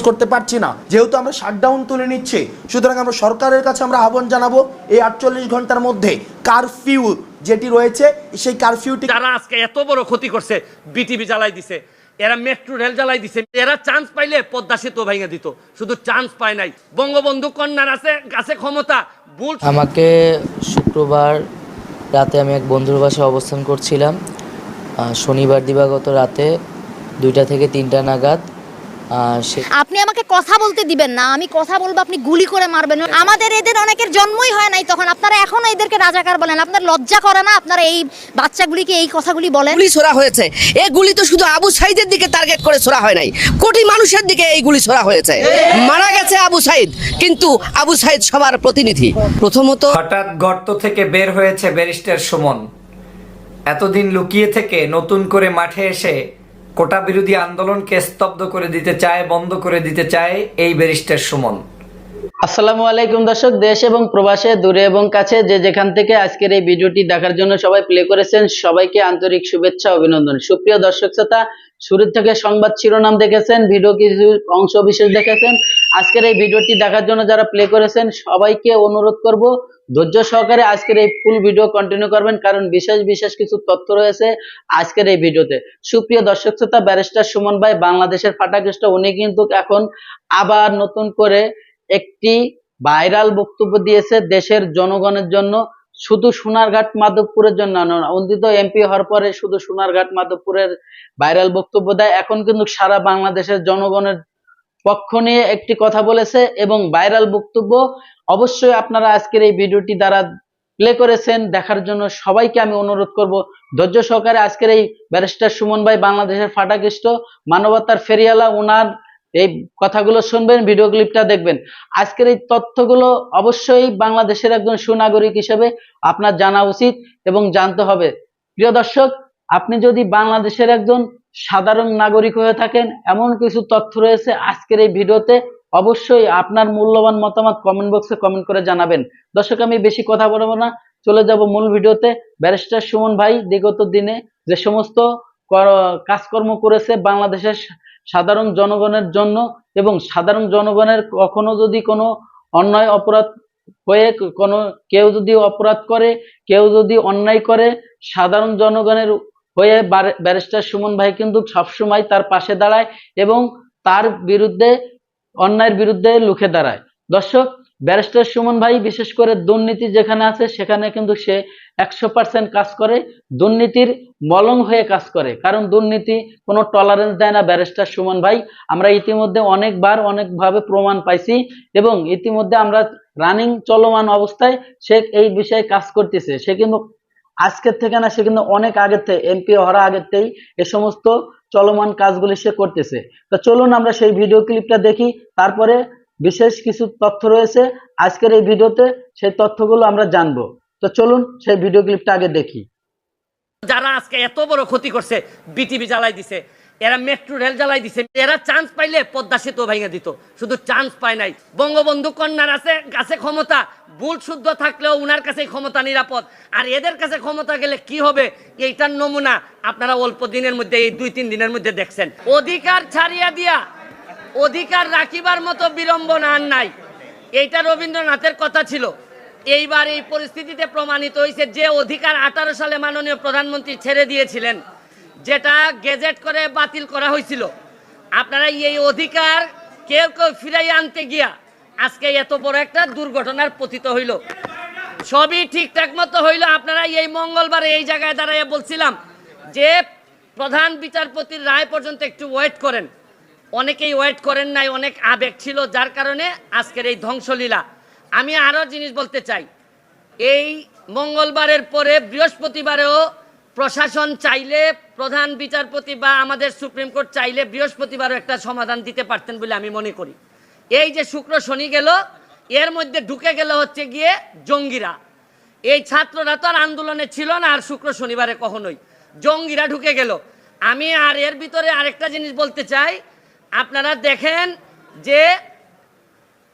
করতে পারছি না, যেহেতু আমরা শাটডাউন তুলে নিচ্ছি, সুতরাং আমরা সরকারের কাছে আমরা আহ্বান জানাবো এই 48 ঘন্টার মধ্যে কারফিউ যেটি রয়েছে সেই কারফিউটি। যারা আজকে এত বড় ক্ষতি করছে, বিটিভি জ্বালাই দিছে, এরা মেট্রো রেল জ্বালাই দিছে, এরা চান্স পাইলে পদ্মা সেতু ভেঙে দিত, শুধু চান্স পায় নাই। বঙ্গবন্ধু কন্যার আছে ক্ষমতা। আমাকে শুক্রবার রাতে আমি এক বন্ধুর বাসায় অবস্থান করছিলাম। শনিবার দিবাগত রাতে 2টা থেকে 3টা নাগাদ আপনি আমাকে কথা বলতে দিবেন না, আমি কথা বলবো, আপনি গুলি করে মারবেন। আমাদের এদের অনেকের জন্মই হয় নাই তখন, আপনারা এখনো এদেরকে রাজাকার বলেন। আপনার লজ্জা করে না? আপনারা এই বাচ্চাগুলিকে এই কথাগুলি বলেন। গুলি ছোড়া হয়েছে, এই গুলি তো শুধু আবু সাইদের দিকে টার্গেট করে ছোড়া হয় নাই, কোটি মানুষের দিকে এই গুলি ছোড়া হয়েছে। মারা গেছে আবু সাইদ, কিন্তু আবু সাইদ সবার প্রতিনিধি। প্রথমত হঠাৎ গর্ত থেকে বের হয়েছে ব্যারিস্টার সুমন। এতদিন লুকিয়ে থেকে নতুন করে মাঠে এসে কোটা বিরোধী আন্দোলনকে স্তব্ধ করে দিতে চায়, বন্ধ করে দিতে চায় এই ব্যারিস্টার সুমন। আসসালামু আলাইকুম দর্শক, দেশ এবং প্রবাসে, দূরে এবং কাছে, যে যেখান থেকে আজকের এই ভিডিওটি দেখার জন্য সবাই প্লে করেছেন, সবাইকে আন্তরিক শুভেচ্ছা, অভিনন্দন। সুপ্রিয় দর্শক শ্রোতা, শুরু থেকে সংবাদ শিরোনাম দেখেছেন, ভিডিও কিছু অংশ বিশেষ দেখেছেন। আজকের এই ভিডিওটি দেখার জন্য যারা প্লে করেছেন সবাইকে অনুরোধ করব ধৈর্য সহকারে আজকের এই ফুল ভিডিও কন্টিনিউ করবেন, কারণ বিশেষ কিছু তথ্য রয়েছে আজকের এই ভিডিওতে। সুপ্রিয় দর্শক শ্রোতা, ব্যারিস্টার সুমন ভাই বাংলাদেশের ফাটাকেষ্ট, উনি কিন্তু এখন আবার নতুন করে একটি ভাইরাল বক্তব্য দিয়েছে দেশের জনগণের জন্য, শুধু সোনারঘাট মাধবপুরের জন্য নয়। উনি তো এমপি হওয়ার পরে শুধু সোনারঘাট মাধবপুরের ভাইরাল বক্তব্য দেয়, এখন কিন্তু সারা বাংলাদেশের জনগণের পক্ষ নিয়ে একটি কথা বলেছে এবং ভাইরাল বক্তব্য। অবশ্যই আপনারা আজকের এই ভিডিওটি দ্বারা প্লে করেছেন দেখার জন্য সবাইকে আমি অনুরোধ করব ধৈর্য সহকারে আজকের এই ব্যারিস্টার সুমন ভাই বাংলাদেশের ফাটাকেষ্ট, মানবতার ফেরিয়ালা, ওনার এই কথাগুলো শুনবেন, ভিডিও ক্লিপটা দেখবেন। আজকের এই তথ্যগুলো অবশ্যই বাংলাদেশের একজন সুনাগরিক হিসেবে আপনার জানা উচিত এবং জানতে হবে। প্রিয় দর্শক, আপনি যদি বাংলাদেশের একজন সাধারণ নাগরিক হয়ে থাকেন, এমন কিছু তথ্য রয়েছে আজকের এই ভিডিওতে, অবশ্যই আপনার মূল্যবান মতামত কমেন্ট বক্সে কমেন্ট করে জানাবেন। দর্শক, আমি বেশি কথা বলবো না, চলে যাব মূল ভিডিওতে। ব্যারিস্টার সুমন ভাই বিগত দিনে যে সমস্ত কাজকর্ম করেছে বাংলাদেশের সাধারণ জনগণের জন্য, এবং সাধারণ জনগণের কখনো যদি কোনো অন্যায় অপরাধ হয়ে কেউ যদি অপরাধ করে, কেউ যদি অন্যায় করে, সাধারণ জনগণের হয়ে ব্যারিস্টার সুমন ভাই কিন্তু সবসময় তার পাশে দাঁড়ায় এবং তার বিরুদ্ধে, অন্যায়ের বিরুদ্ধে রুখে দাঁড়ায়। দর্শক, ব্যারিস্টার সুমন ভাই বিশেষ করে দুর্নীতি যেখানে আছে সেখানে কিন্তু সে 100% কাজ করে, দুর্নীতির মলম হয়ে কাজ করে, কারণ দুর্নীতি কোনো টলারেন্স দেয় না ব্যারিস্টার সুমন ভাই। আমরা ইতিমধ্যে অনেকবার অনেকভাবে প্রমাণ পাইছি এবং ইতিমধ্যে আমরা রানিং চলমান অবস্থায় সে এই বিষয়ে কাজ করতেছে। সে কিন্তু আজকের থেকে না, সে কিন্তু অনেক আগের থেকে, এমপি হওয়ার আগের থেকেই এ সমস্ত চলমান কাজগুলি সে করতেছে। তো চলুন আমরা সেই ভিডিও ক্লিপটা দেখি, তারপরে বিশেষ কিছু তথ্য রয়েছে আজকের এই ভিডিওতে, সেই তথ্যগুলো আমরা জানবো। তো চলুন সেই ভিডিও ক্লিপটা আগে দেখি। যারা আজকে এত বড় ক্ষতি করছে, বিটিভি জ্বালাই দিছে, এরা মেট্রো রেল জ্বালাই দিছে, এরা চান্স পাইলে পদ্মা সেতু ভেঙে দিত, শুধু চান্স পায় নাই। বঙ্গবন্ধু কন্যার আছে ক্ষমতা, ভুল শুদ্ধ থাকলেও উনার কাছে ক্ষমতা নিরাপদ, আর এদের কাছে ক্ষমতা গেলে কি হবে এইটার নমুনা আপনারা অল্প দিনের মধ্যে, এই 2-3 দিনের মধ্যে দেখছেন। অধিকার ছাড়িয়া দিয়া অধিকার রাখিবার মতো বিড়ম্বনা আর নাই, এইটা রবীন্দ্রনাথের কথা ছিল। এইবার এই পরিস্থিতিতে প্রমাণিত হয়েছে যে অধিকার 18 সালে মাননীয় প্রধানমন্ত্রী ছেড়ে দিয়েছিলেন, যেটা গেজেট করে বাতিল করা হয়েছিল, আপনারা এই অধিকার কেউ ফিরাই আনতে গিয়া আজকে এত বড় একটা দুর্ঘটনার পতিত হইল। সবই ঠিকঠাক মতো হইল। আপনারা এই মঙ্গলবারে এই জায়গায় দাঁড়াইয়া বলছিলাম যে প্রধান বিচারপতির রায় পর্যন্ত একটু ওয়েট করেন, অনেকেই ওয়েট করেন নাই, অনেক আবেগ ছিল, যার কারণে আজকের এই ধ্বংসলীলা। আমি আরো জিনিস বলতে চাই, এই মঙ্গলবারের পরে বৃহস্পতিবারেও প্রশাসন চাইলে, প্রধান বিচারপতি বা আমাদের সুপ্রিম কোর্ট চাইলে বৃহস্পতিবারও একটা সমাধান দিতে পারতেন বলে আমি মনে করি। এই যে শুক্র শনি গেল, এর মধ্যে ঢুকে গেল হচ্ছে গিয়ে জঙ্গিরা। এই ছাত্ররা তো আর আন্দোলনে ছিল না, আর শুক্র শনিবারে কখনোই জঙ্গিরা ঢুকে গেল। আমি আর এর ভিতরে আরেকটা জিনিস বলতে চাই, আপনারা দেখেন যে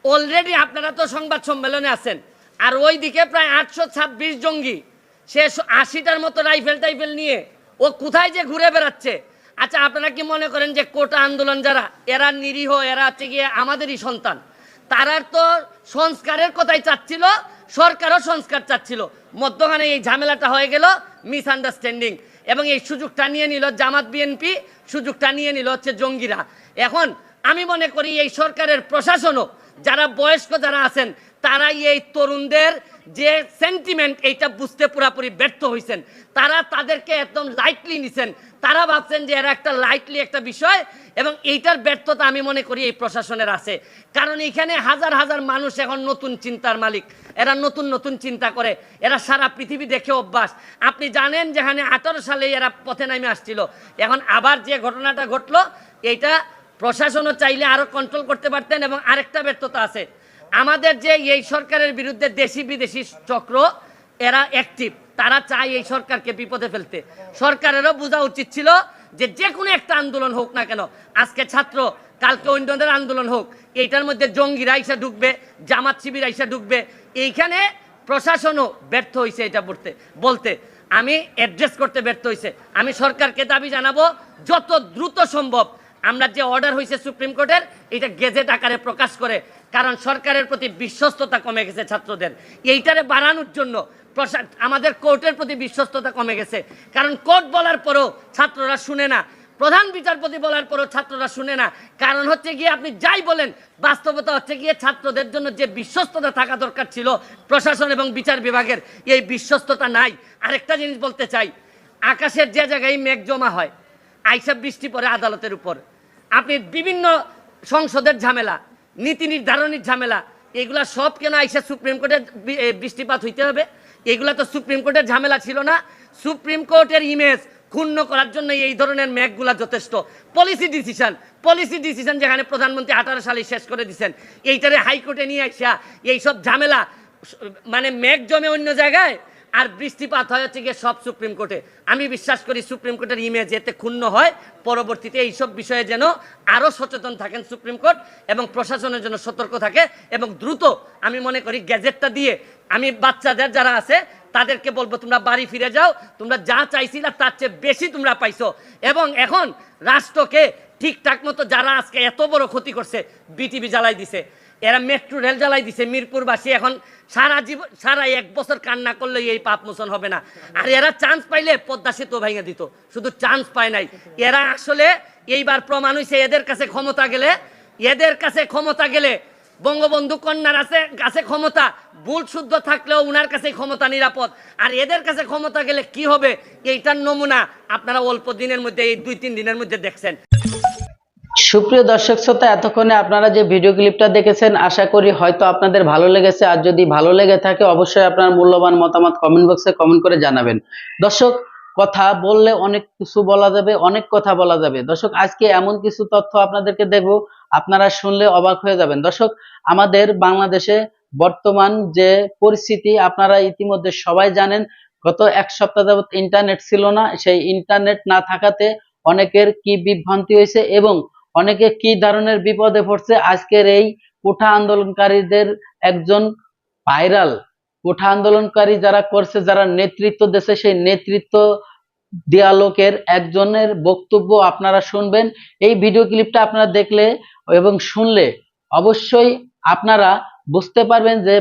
অলরেডি আপনারা তো সংবাদ সম্মেলনে আছেন, আর ওইদিকে প্রায় 826 জঙ্গি, সে 80টার মতো রাইফেল নিয়ে ও কোথায় যে ঘুরে বেড়াচ্ছে। আচ্ছা, আপনারা কি মনে করেন যে কোটা আন্দোলন যারা, এরা নিরীহ, এরা হচ্ছে গিয়ে আমাদেরই সন্তান? তারা তো সংস্কারের কথাই চাচ্ছিল, সরকারও সংস্কার চাচ্ছিল, মধ্যখানে এই ঝামেলাটা হয়ে গেল, মিসআন্ডারস্ট্যান্ডিং, এবং এই সুযোগটা নিয়ে নিল জামাত বিএনপি, সুযোগটা নিয়ে নিল হচ্ছে জঙ্গিরা। এখন আমি মনে করি এই সরকারের প্রশাসনও, যারা বয়স্ক যারা আছেন, তারাই এই তরুণদের যে সেন্টিমেন্ট এইটা বুঝতে পুরাপুরি ব্যর্থ হয়েছেন। তারা তাদেরকে একদম লাইটলি নিছেন, তারা ভাবছেন যে এরা একটা লাইটলি একটা বিষয়, এবং এইটার ব্যর্থতা আমি মনে করি এই প্রশাসনের আছে। কারণ এখানে হাজার হাজার মানুষ এখন নতুন চিন্তার মালিক, এরা নতুন নতুন চিন্তা করে, এরা সারা পৃথিবী দেখে অভ্যাস। আপনি জানেন যেখানে 18 সালে এরা পথে নামে আসছিল, এখন আবার যে ঘটনাটা ঘটলো, এইটা প্রশাসনও চাইলে আরো কন্ট্রোল করতে পারতেন। এবং আরেকটা ব্যর্থতা আছে, আমাদের যে এই সরকারের বিরুদ্ধে দেশি বিদেশি চক্র, এরা অ্যাক্টিভ, তারা চায় এই সরকারকে বিপদে ফেলতে। সরকারেরও বোঝা উচিত ছিল যে কোনো একটা আন্দোলন হোক না কেন, আজকে ছাত্র, কালকে অন্যদের আন্দোলন হোক, এইটার মধ্যে জঙ্গিরা আইসা ঢুকবে, জামাত শিবির আইসা ঢুকবে। এইখানে প্রশাসনও ব্যর্থ হয়েছে, এটা বলতে আমি অ্যাড্রেস করতে ব্যর্থ হয়েছে। আমি সরকারকে দাবি জানাবো, যত দ্রুত সম্ভব আমরা যে অর্ডার হয়েছে সুপ্রিম কোর্টের, এটা গেজেট আকারে প্রকাশ করে, কারণ সরকারের প্রতি বিশ্বস্ততা কমে গেছে ছাত্রদের। এইটারে বাড়ানোর জন্য আমাদের কোর্টের প্রতি বিশ্বস্ততা কমে গেছে, কারণ কোর্ট বলার পরও ছাত্ররা শুনে না, প্রধান বিচারপতি বলার পরও ছাত্ররা শুনে না। কারণ হচ্ছে গিয়ে আপনি যাই বলেন, বাস্তবতা হচ্ছে গিয়ে ছাত্রদের জন্য যে বিশ্বস্ততা থাকা দরকার ছিল প্রশাসন এবং বিচার বিভাগের, এই বিশ্বস্ততা নাই। আরেকটা জিনিস বলতে চাই, আকাশের যে জায়গায় মেঘ জমা হয়, আইসা বৃষ্টি পড়ে আদালতের উপর। আপনি বিভিন্ন সংসদের ঝামেলা, নীতি নির্ধারণের ঝামেলা, এগুলা সব কেন আইসা সুপ্রিম কোর্টে বৃষ্টিপাত হইতে হবে? এগুলা তো সুপ্রিম কোর্টের ঝামেলা ছিল না। সুপ্রিম কোর্টের ইমেজ ক্ষুণ্ণ করার জন্য এই ধরনের মেঘগুলা যথেষ্ট। পলিসি ডিসিশন যেখানে প্রধানমন্ত্রী 18 সালে শেষ করে দিচ্ছেন, এইটারে হাইকোর্টে নিয়ে আসা এইসব ঝামেলা, মানে মেঘ জমে অন্য জায়গায় আর বৃষ্টিপাত হয় হচ্ছে গিয়ে সব সুপ্রিম কোর্টে। আমি বিশ্বাস করি সুপ্রিম কোর্টের ইমেজ এতে ক্ষুণ্ণ হয়, পরবর্তীতে এইসব বিষয়ে যেন আরও সচেতন থাকেন সুপ্রিম কোর্ট, এবং প্রশাসনের জন্য সতর্ক থাকে, এবং দ্রুত আমি মনে করি গ্যাজেটটা দিয়ে আমি বাচ্চাদের যারা আছে তাদেরকে বলবো, তোমরা বাড়ি ফিরে যাও, তোমরা যা চাইছিলা তার চেয়ে বেশি তোমরা পাইছো। এবং এখন রাষ্ট্রকে ঠিকঠাক মতো, যারা আজকে এত বড় ক্ষতি করছে, বিটিভি জ্বালাই দিছে, এরা মেট্রো রেল জ্বালাই দিছে, মিরপুরবাসী এখন সারা 1 বছর কান্না করলে এই পাপ মোচন হবে না। আর এরা চান্স পাইলে পদ্মা সেতু ভেঙে দিত, শুধু চান্স পায় নাই। এরা আসলে এইবার প্রমাণ হয়েছে, এদের কাছে ক্ষমতা গেলে বঙ্গবন্ধু কন্যার কাছে ক্ষমতা ভুল শুদ্ধ থাকলেও উনার কাছে ক্ষমতা নিরাপদ, আর এদের কাছে ক্ষমতা গেলে কি হবে, এইটার নমুনা আপনারা অল্প দিনের মধ্যে, এই 2-3 দিনের মধ্যে দেখছেন। সুপ্রিয় দর্শক শ্রোতা, এতক্ষণে আপনারা যে ভিডিও ক্লিপটা দেখেছেন, আশা করি হয়তো আপনাদের ভালো লেগেছে। আর যদি ভালো লেগে থাকে, অবশ্যই আপনার মূল্যবান মতামত কমেন্ট বক্সে কমেন্ট করে জানাবেন। দর্শক, কথা বললে অনেক কিছু বলা যাবে, অনেক কথা বলা যাবে। দর্শক, আজকে এমন কিছু তথ্য আপনাদেরকে দেব, আপনারা শুনলে অবাক হয়ে যাবেন। দর্শক, আমাদের বাংলাদেশে বর্তমান যে পরিস্থিতি আপনারা ইতিমধ্যে সবাই জানেন। গত 1 সপ্তাহ যাবত ইন্টারনেট ছিল না, সেই ইন্টারনেট না থাকাতে অনেকের কি বিভ্রান্তি হয়েছে এবং অনেকে কি ধরনের বিপদে পড়ছে। আজকের এই কোঠা আন্দোলনকারীদের একজন ভাইরাল কোঠা আন্দোলনকারী যারা করছে, যারা নেতৃত্ব দিয়েছে, সেই নেতৃত্ব দেয়া লোকের একজনের বক্তব্য আপনারা শুনবেন। এই ভিডিও ক্লিপটা আপনারা দেখলে এবং শুনলে অবশ্যই আপনারা বুঝতে পারবেন যে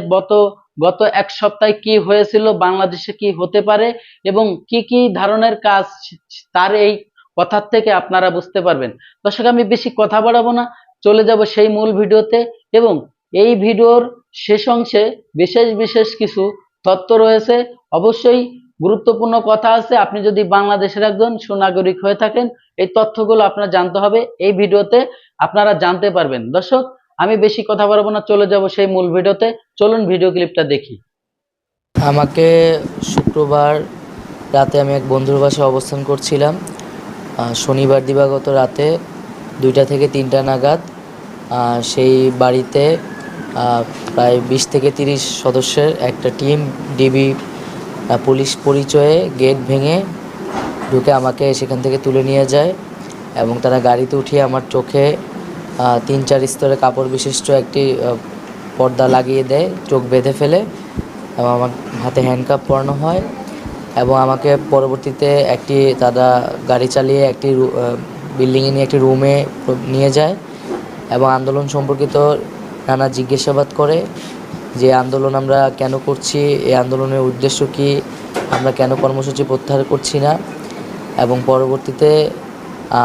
গত 1 সপ্তাহে কি হয়েছিল, বাংলাদেশে কি হতে পারে এবং কি কি ধরনের কাজ, তার এই কথার থেকে আপনারা বুঝতে পারবেন। দর্শক, আমি বেশি কথা বাড়াবো না, চলে যাব সেই মূল ভিডিওতে। এবং এই ভিডিওর শেষ অংশে বিশেষ কিছু তথ্য রয়েছে, অবশ্যই গুরুত্বপূর্ণ কথা আছে। আপনি যদি বাংলাদেশের একজন সুনাগরিক হয়ে থাকেন, এই তথ্যগুলো আপনার জানতে হবে, এই ভিডিওতে আপনারা জানতে পারবেন। দর্শক, আমি বেশি কথা বাড়াবো না, চলে যাব সেই মূল ভিডিওতে। চলুন ভিডিও ক্লিপটা দেখি। আমাকে শুক্রবার রাতে আমি এক বন্ধুর বাসায় অবস্থান করছিলাম। শনিবার দিবাগত রাতে 2টা থেকে 3টা নাগাদ সেই বাড়িতে প্রায় 20 থেকে 30 সদস্যের একটা টিম ডিবি পুলিশ পরিচয়ে গেট ভেঙে ঢুকে আমাকে সেখান থেকে তুলে নিয়ে যায় এবং তারা গাড়িতে উঠিয়ে আমার চোখে 3-4 স্তরে কাপড় বিশিষ্ট একটি পর্দা লাগিয়ে দেয়, চোখ বেঁধে ফেলে এবং আমার হাতে হ্যান্ডকাপ পরানো হয় এবং আমাকে পরবর্তীতে একটি তারা গাড়ি চালিয়ে একটি বিল্ডিংয়ে নিয়ে একটি রুমে নিয়ে যায় এবং আন্দোলন সম্পর্কিত নানা জিজ্ঞাসাবাদ করে, যে আন্দোলন আমরা কেন করছি, এই আন্দোলনের উদ্দেশ্য কী, আমরা কেন কর্মসূচি প্রত্যাহার করছি না। এবং পরবর্তীতে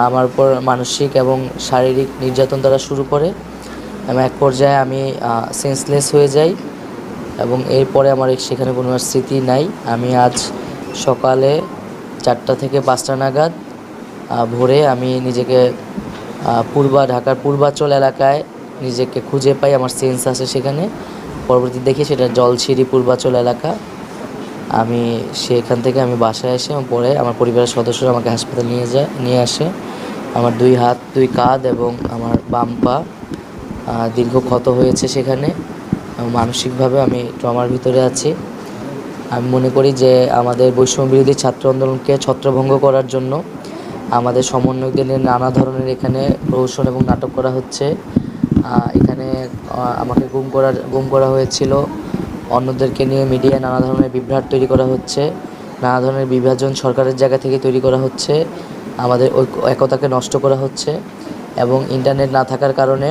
আমার উপর মানসিক এবং শারীরিক নির্যাতন তারা শুরু করে এবং এক পর্যায়ে আমি সেন্সলেস হয়ে যাই এবং এরপরে আমার সেখানে কোনো আর স্মৃতি নাই। আমি আজ সকালে 4টা থেকে 5টা নাগাদ ভোরে আমি নিজেকে ঢাকার পূর্বাঞ্চল এলাকায় নিজেকে খুঁজে পাই, আমার সেন্স আসে সেখানে। পরবর্তী দেখি সেটা জলছিরি পূর্বাঞ্চল এলাকা। আমি সেখান থেকে আমি বাসায় এসে পরে আমার পরিবারের সদস্যরা আমাকে হাসপাতালে নিয়ে আসে। আমার 2 হাত 2 কাঁধ এবং আমার বাম পা দীর্ঘ ক্ষত হয়েছে সেখানে। মানসিকভাবে আমি ট্রমার ভিতরে আছি। আমি মনে করি যে আমাদের বৈষম্য বিরোধী ছাত্র আন্দোলনকে ছত্রভঙ্গ করার জন্য আমাদের সমন্বয়কদের নানা ধরনের এখানে প্রহসন এবং নাটক করা হচ্ছে। এখানে আমাকে গুম করা হয়েছিল, অন্যদেরকে নিয়ে মিডিয়ায় নানা ধরনের বিভ্রাট তৈরি করা হচ্ছে, নানা ধরনের বিভাজন সরকারের জায়গা থেকে তৈরি করা হচ্ছে, আমাদের একতাকে নষ্ট করা হচ্ছে এবং ইন্টারনেট না থাকার কারণে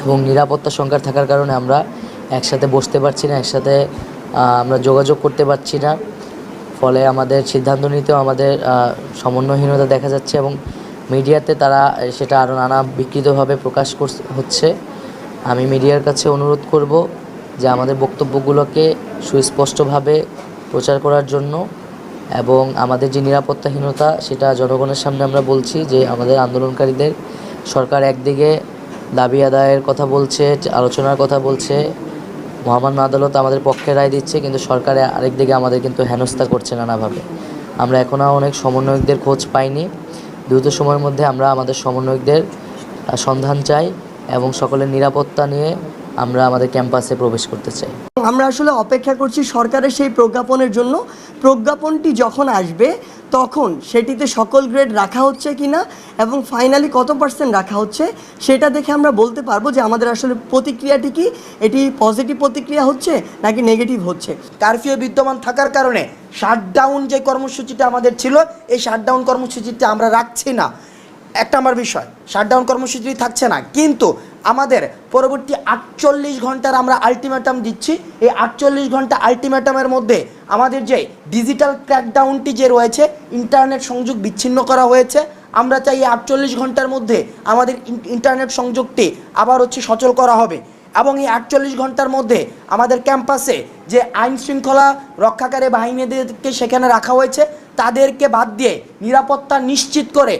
এবং নিরাপত্তা সংকট থাকার কারণে আমরা একসাথে বসতে পারছি না, একসাথে আমরা যোগাযোগ করতে পারছি না। ফলে আমাদের সিদ্ধান্ত নিতেও আমাদের সমন্বয়হীনতা দেখা যাচ্ছে এবং মিডিয়াতে তারা সেটা আরও নানা বিকৃতভাবে প্রকাশ হচ্ছে। আমি মিডিয়ার কাছে অনুরোধ করব যে আমাদের বক্তব্যগুলোকে সুস্পষ্টভাবে প্রচার করার জন্য এবং আমাদের যে নিরাপত্তাহীনতা সেটা জনগণের সামনে আমরা বলছি যে আমাদের আন্দোলনকারীদের সরকার একদিকে দাবি আদায়ের কথা বলছে, আলোচনার কথা বলছে, মহামান্য আদালত আমাদের পক্ষে রায় দিচ্ছে, কিন্তু সরকার আরেকদিকে আমাদের কিন্তু হেনস্থা করছে নানাভাবে। আমরা এখনও অনেক সমন্বয়কদের খোঁজ পাইনি। দ্রুত সময়ের মধ্যে আমরা আমাদের সমন্বয়কদের সন্ধান চাই এবং সকলের নিরাপত্তা নিয়ে আমরা আমাদের ক্যাম্পাসে প্রবেশ করতে চাই। আমরা আসলে অপেক্ষা করছি সরকারের সেই প্রজ্ঞাপনের জন্য। প্রজ্ঞাপনটি যখন আসবে তখন সেটিতে সকল গ্রেড রাখা হচ্ছে কিনা এবং ফাইনালি কত % রাখা হচ্ছে সেটা দেখে আমরা বলতে পারবো যে আমাদের আসলে প্রতিক্রিয়াটি কি, এটি পজিটিভ প্রতিক্রিয়া হচ্ছে নাকি নেগেটিভ হচ্ছে। কারফিউ বিদ্যমান থাকার কারণে শাটডাউন যে কর্মসূচিটা আমাদের ছিল, এই শাটডাউন কর্মসূচিটা আমরা রাখছি না। 1 নম্বর বিষয়, শাটডাউন কর্মসূচি থাকছে না, কিন্তু আমাদের পরবর্তী 48 ঘন্টার আমরা আলটিমেটাম দিচ্ছি। এই 48 ঘন্টা আলটিমেটামের মধ্যে আমাদের যে ডিজিটাল ক্র্যাকডাউনটি যে রয়েছে, ইন্টারনেট সংযোগ বিচ্ছিন্ন করা হয়েছে, আমরা চাই এই 48 ঘন্টার মধ্যে আমাদের ইন্টারনেট সংযোগটি আবার সচল করা হবে এবং এই 48 ঘন্টার মধ্যে আমাদের ক্যাম্পাসে যে আইন শৃঙ্খলা রক্ষাকারী বাহিনীদেরকে সেখানে রাখা হয়েছে তাদেরকে বাদ দিয়ে নিরাপত্তা নিশ্চিত করে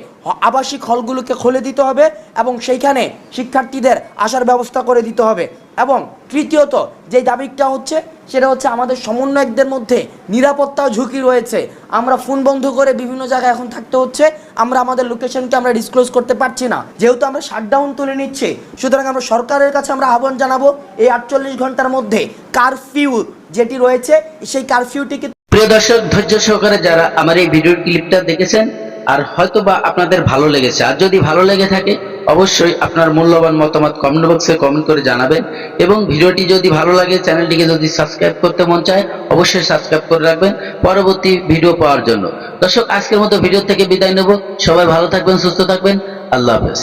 আবাসিক হলগুলোকে খুলে দিতে হবে এবং সেইখানে শিক্ষার্থীদের আসার ব্যবস্থা করে দিতে হবে। এবং তৃতীয়ত যে দাবিটা হচ্ছে সেটা হচ্ছে আমাদের সমন্বয়কদের মধ্যে নিরাপত্তা ঝুঁকি রয়েছে। আমরা ফোন বন্ধ করে বিভিন্ন জায়গায় এখন থাকতে হচ্ছে, আমরা আমাদের লোকেশনকে আমরা ডিসক্লোজ করতে পারছি না, যেহেতু আমরা শাটডাউন তুলে নিচ্ছি। সুতরাং আমরা সরকারের কাছে আমরা আহ্বান জানাবো এই 48 ঘন্টার মধ্যে কারফিউ যেটি রয়েছে সেই কারফিউটিকে। প্রিয় দর্শক, ধৈর্য সহকারে যারা আমার এই ভিডিও ক্লিপটা দেখেছেন আর হয়তোবা আপনাদের ভালো লেগেছে, আর যদি ভালো লেগে থাকে অবশ্যই আপনার মূল্যবান মতামত কমেন্ট বক্সে কমেন্ট করে জানাবেন এবং ভিডিওটি যদি ভালো লাগে চ্যানেলটিকে যদি সাবস্ক্রাইব করতে মন চায় অবশ্যই সাবস্ক্রাইব করে রাখবেন পরবর্তী ভিডিও পাওয়ার জন্য। দর্শক, আজকের মতো ভিডিও থেকে বিদায় নেব। সবাই ভালো থাকবেন, সুস্থ থাকবেন। আল্লাহ হাফেজ।